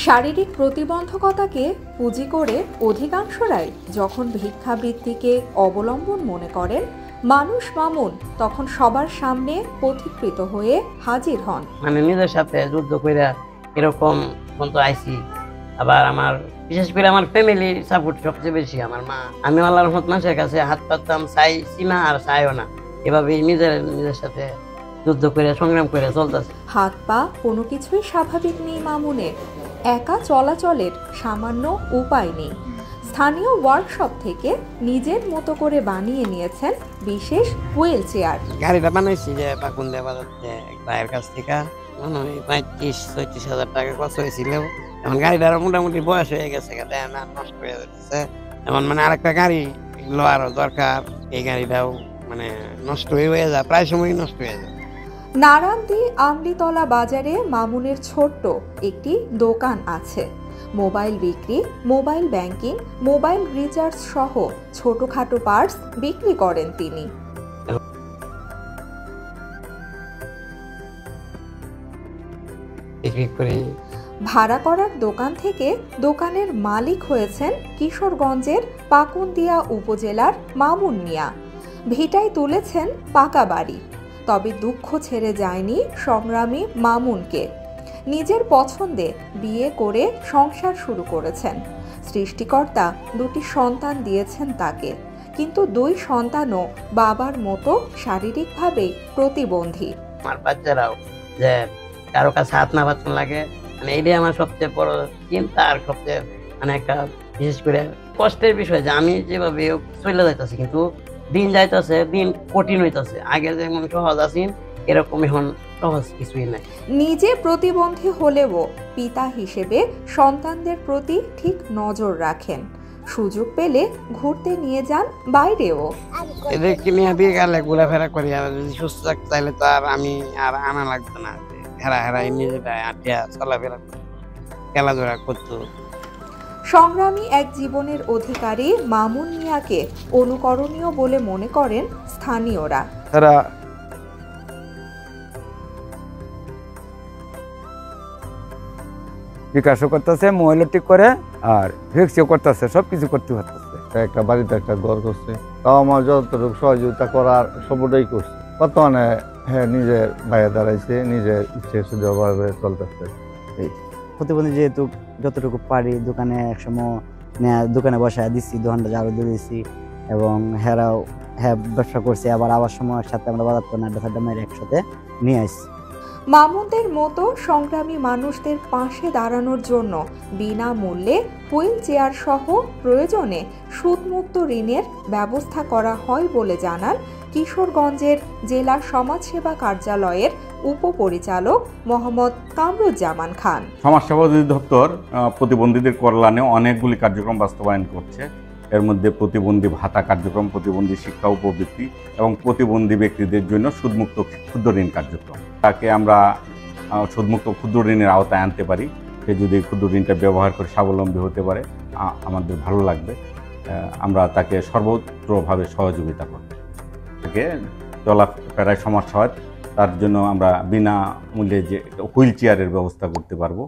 শারীরিক প্রতিবন্ধকতাকে পুঁজি করে অধিকাংশরাই যখন ভিক্ষাবৃত্তিকে অবলম্বন মনে করেন, মানুষ মামুন তখন সবার সামনে পথিকৃত হয়ে হাজির হন। মানে নিজের সাথে যুদ্ধ করে এরকম পর্যন্ত আইসি। আবার আমার বিশেষ করে আমার ফ্যামিলি সাপোর্ট সবচেয়ে বেশি আমার মা। আমি আল্লাহর রহমত মানুষের কাছে হাত পাততাম, চাইছি না আর চাইও না, এভাবেই নিজের সাথে যুদ্ধ করে সংগ্রাম করে চলতেছে। হাত পা কোনো কিছুই স্বাভাবিক নেই মামুনের, একা চলাচলের সামান্য উপায় নেই। স্থানীয় ওয়ার্কশপ থেকে নিজের মতো করে বানিয়ে নিয়েছেন বিশেষ হুইল চেয়ার। গাড়িটা বানাইছি যে পাকুন্দে বাজাতে এক ভাইয়ের কাছ থেকে, মনে হয় 35-36 হাজার টাকা খরচ হয়েছিল। এখন গাড়িটার মোটামুটি বয়স হয়ে গেছে, নষ্ট হয়ে যাচ্ছে। এমন মানে আরেকটা গাড়ি লোয়ারও দরকার। এই গাড়িটাও মানে নষ্ট হয়ে যায়, প্রায় সময় নষ্ট হয়ে যায়। নারান্দি আমলিতলা বাজারে মামুনের ছোট্ট একটি দোকান আছে। মোবাইল বিক্রি, মোবাইল ব্যাংকিং, মোবাইল রিচার্জ সহ ছোটখাটো পার্টস বিক্রি করেন তিনি। ভাড়া করার দোকান থেকে দোকানের মালিক হয়েছেন কিশোরগঞ্জের পাকুন্দিয়া উপজেলার মামুন মিয়া। ভিটায় তুলেছেন পাকা বাড়ি, তবে দুঃখ ছেড়ে যায়নি সংগ্রামী মামুনকে। নিজের পছন্দে বিয়ে করে সংসার শুরু করেছেন। সৃষ্টিকর্তা দুটি সন্তান দিয়েছেন তাকে, কিন্তু দুই সন্তানও বাবার মতো শারীরিকভাবে প্রতিবন্ধী। আমার বাচ্চারাও যে কারো কাছে হাত না পাতন লাগে, মানে এইটাই আমার সবচেয়ে বড় চিন্তা। আর সবচেয়ে মানে একটা বিশেষ করে কষ্টের বিষয় যে আমি যেভাবে চলে যাইতেছি, কিন্তু দিন যাইতেছে, দিন কঠিন হইতেছে। আগে যেমন সহজ আছেন, এরকম এখন সহজ কিছুই নাই। নিজে প্রতিবন্ধী হলেও পিতা হিসেবে সন্তানদের প্রতি ঠিক নজর রাখেন। সুযোগ পেলে ঘুরতে নিয়ে যান বাইরেও। এদেরকে নিয়ে দিয়ে গেলে ঘোরাফেরা করি, আর যদি সুস্থ থাকতে চাইলে তো আর আমি আর আনা লাগতো না। হেরা নিজেরাই আটিয়া চলাফেরা খেলাধুলা করতো। সংগ্রামী এক জীবনের অধিকারী মামুন মিয়াকে অনুকরণীয় বলে মনে করেন স্থানীয়রা। তারা বিকাশও করতেছে, মহিলা ঠিক করে, আর ভ্যাকসিনও করতেছে, সবকিছু করতে পারতেছে। একটা বাড়িতে একটা ঘর করছে, তাও আমার যতটুকু সহযোগিতা করার সবটাই করছে। বর্তমানে হ্যাঁ নিজের বাইরে দাঁড়াইছে, নিজের ইচ্ছে সুযোগভাবে চলতেছে। প্রতিবন্ধী যেহেতু যতটুকু পারি দোকানে একসময় দোকানে বসায় দিচ্ছি, দোকানটা ঝাড়ু দিয়ে দিচ্ছি, এবং হেরাও ব্যবসা করছে। আবার সময় একসাথে আমরা বাজার তো নাড্ডা মেরে একসাথে নিয়ে আসছি। মামুনদের মতো সংগ্রামী মানুষদের পাশে দাঁড়ানোর জন্য বিনামূল্যে হুইল চেয়ার সহ প্রয়োজনে সুদমুক্ত ঋণের ব্যবস্থা করা হয় বলে জানান কিশোরগঞ্জের জেলা সমাজসেবা কার্যালয়ের উপপরিচালক মোহাম্মদ কামরুজ্জামান খান। সমাজসেবা অধিদপ্তর প্রতিবন্ধীদের কল্যাণে অনেকগুলি কার্যক্রম বাস্তবায়ন করছে। এর মধ্যে প্রতিবন্ধী ভাতা কার্যক্রম, প্রতিবন্ধী শিক্ষা উপবৃত্তি এবং প্রতিবন্ধী ব্যক্তিদের জন্য সুদমুক্ত ক্ষুদ্র ঋণ কার্যক্রম। তাকে আমরা সুদমুক্ত ক্ষুদ্র ঋণের আওতায় আনতে পারি। সে যদি ক্ষুদ্র ঋণটা ব্যবহার করে স্বাবলম্বী হতে পারে, আমাদের ভালো লাগবে। আমরা তাকে সর্বত্রভাবে সহযোগিতা করব। তাকে চলাফেরায় সমস্যা হয়, তার জন্য আমরা বিনামূল্যে যে হুইল চেয়ারের ব্যবস্থা করতে পারবো।